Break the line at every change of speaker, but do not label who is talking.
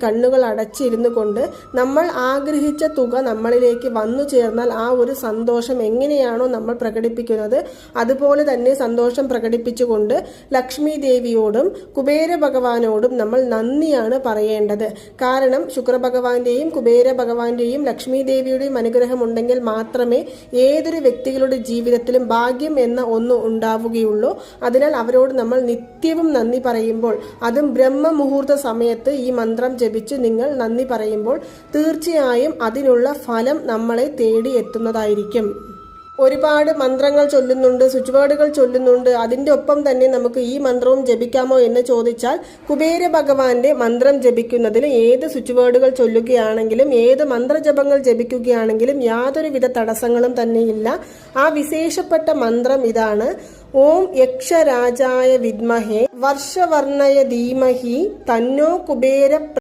കണ്ണുകൾ അടച്ചിരുന്നു കൊണ്ട് നമ്മൾ ആഗ്രഹിച്ച തുക നമ്മളിലേക്ക് വന്നു ചേർന്നാൽ ആ ഒരു സന്തോഷം എങ്ങനെയാണോ നമ്മൾ പ്രകടിപ്പിക്കുന്നത് അതുപോലെ തന്നെ സന്തോഷം പ്രകടിപ്പിച്ചുകൊണ്ട് ലക്ഷ്മി ദേവിയോടും കുബേര ഭഗവാനോടും നമ്മൾ നന്ദിയാണ് പറയേണ്ടത്. കാരണം ശുക്രഭഗവാന്റെയും കുബേര ഭഗവാന്റെയും ലക്ഷ്മി ദേവിയുടെയും അനുഗ്രഹം ഉണ്ടെങ്കിൽ മാത്രമേ ഏതൊരു വ്യക്തികളുടെ ജീവിതത്തിലും ഭാഗ്യം എന്ന ഒന്ന് ഉണ്ടാവുകയുള്ളൂ. അതിനാൽ അവരോട് നമ്മൾ നിത്യവും നന്ദി പറയുമ്പോൾ, അതും ബ്രഹ്മമുഹൂർത്ത സമയത്ത് ഈ മന്ത്രം ജപിച്ച് നിങ്ങൾ നന്ദി പറയുമ്പോൾ തീർച്ചയായും അതിനുള്ള ഫലം നമ്മളെ തേടി എത്തുന്നതായിരിക്കും. ഒരുപാട് മന്ത്രങ്ങൾ ചൊല്ലുന്നുണ്ട്, സ്വിച്ച് വേർഡുകൾ ചൊല്ലുന്നുണ്ട്, അതിൻ്റെ ഒപ്പം തന്നെ നമുക്ക് ഈ മന്ത്രവും ജപിക്കാമോ എന്ന് ചോദിച്ചാൽ കുബേര ഭഗവാന്റെ മന്ത്രം ജപിക്കുന്നതിന് ഏത് സ്വിച്ച് വേർഡുകൾ ചൊല്ലുകയാണെങ്കിലും ഏത് മന്ത്രജപങ്ങൾ ജപിക്കുകയാണെങ്കിലും യാതൊരുവിധ തടസ്സങ്ങളും തന്നെയില്ല. ആ വിശേഷപ്പെട്ട മന്ത്രം ഇതാണ്: ഓം യക്ഷരാജായ വിദ്മഹേ വർഷവർണ്ണയ ധീമഹി തന്നോ കുബേര